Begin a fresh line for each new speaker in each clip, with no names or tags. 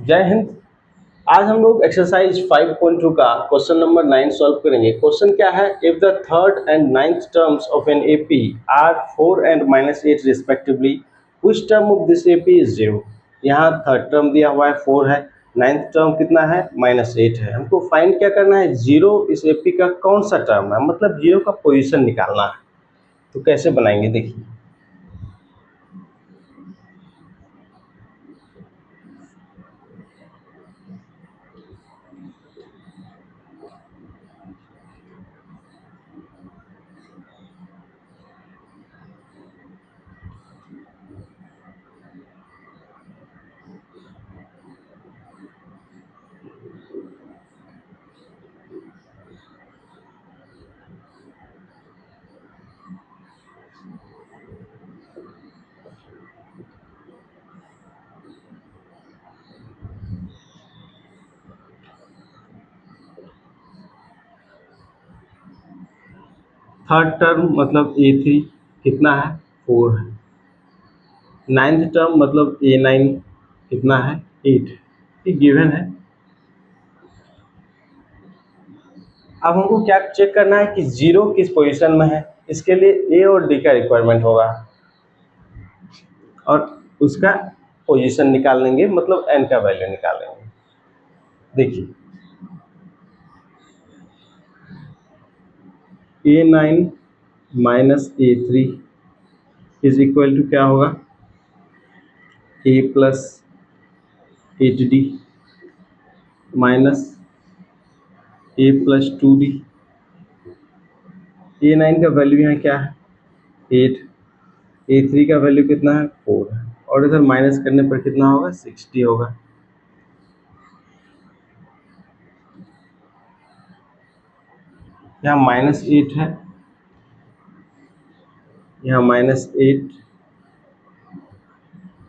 जय हिंद। आज हम लोग एक्सरसाइज 5.2 का क्वेश्चन नंबर 9 सॉल्व करेंगे। क्वेश्चन क्या है, if the third and ninth terms of an AP are 4 and -8 respectively, which term of this AP is 0। यहाँ थर्ड टर्म दिया हुआ है 4 है, नाइन्थ टर्म कितना है -8 है। हमको फाइंड क्या करना है, जीरो इस एपी का कौन सा टर्म है, मतलब जीरो का पोजीशन निकालना है। तो कैसे बनाएंगे देखिए। थर्ड टर्म मतलब A3 कितना है 4 है। नाइन्थ टर्म मतलब A9 कितना है 8 है। ये गिवन है। अब हमको क्या चेक करना है कि जीरो किस पोजीशन में है। इसके लिए ए और डी का रिक्वायरमेंट होगा और उसका पोजीशन निकाल लेंगे, मतलब एन का वैल्यू निकाल लेंगे। देखिए A9 minus A3 is equal to क्या होगा, A plus 8D minus A plus 2D। A9 का वैल्यू यहाँ क्या है 8, A3 का वैल्यू कितना है 4 है, और इधर माइनस करने पर कितना होगा 60 होगा। यहाँ -8 है, यहाँ -8,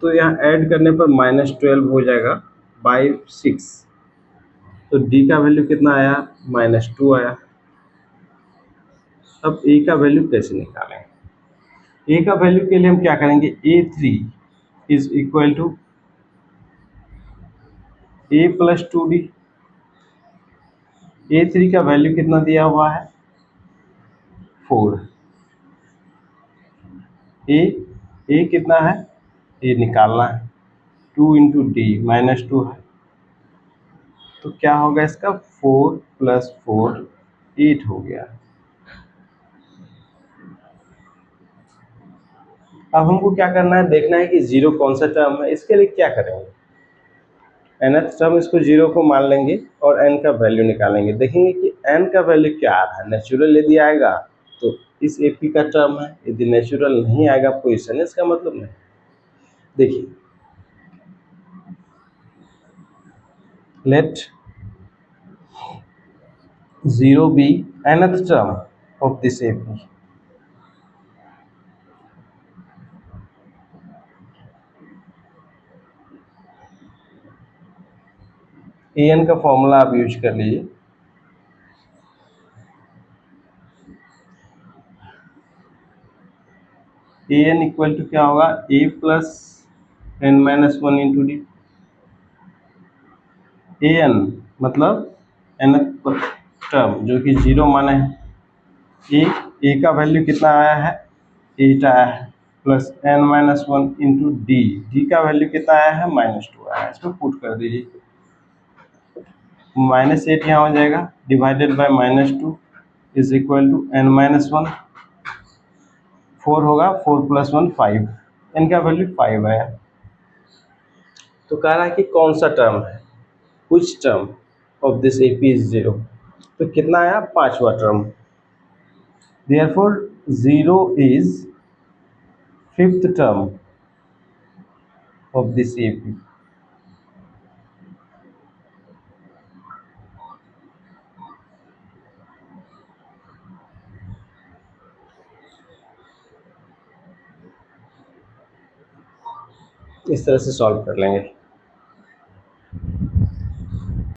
तो यहाँ ऐड करने पर -12 हो जाएगा बाई 6। तो डी का वैल्यू कितना आया -2 आया। अब ए का वैल्यू कैसे निकालें। ए का वैल्यू के लिए हम क्या करेंगे, A3 is equal to A plus 2D। A3 का वैल्यू कितना दिया हुआ है 4। ए कितना है, ये निकालना है 2 इंटू डी -2 है, तो क्या होगा इसका 4 + 4 8 हो गया। अब हमको क्या करना है, देखना है कि जीरो कौन सा टर्म है। इसके लिए क्या करेंगे, nth टर्म इसको जीरो को मान लेंगे और n का वैल्यू निकालेंगे। देखेंगे कि n का वैल्यू क्या आ रहा है। नेचुरल यदि आएगा तो इस एपी का टर्म है, यदि नेचुरल नहीं आएगा पोजीशन, इसका मतलब नहीं। देखिए let 0 be nth term of this AP. an का फॉर्मूला आप यूज कर लीजिए। an इक्वल टू क्या होगा, a plus n-1 into d. an मतलब nth टर्म जो कि जीरो माना है। ए का वैल्यू कितना आया है 8 आया है, प्लस n-1 इंटू डी का वैल्यू कितना आया है -2 आया है। इसको पुट कर दीजिए, -8 यहाँ हो जाएगा divided by -2 is equal to n-1, 4 होगा, 4 + 1 5, n का वैल्यू 5 आया। तो कह रहा है कि कौन सा टर्म है, कुछ term of this AP is 0। तो कितना आया, पांचवा term. Therefore 0 is fifth term of this AP. इस तरह से सॉल्व कर लेंगे।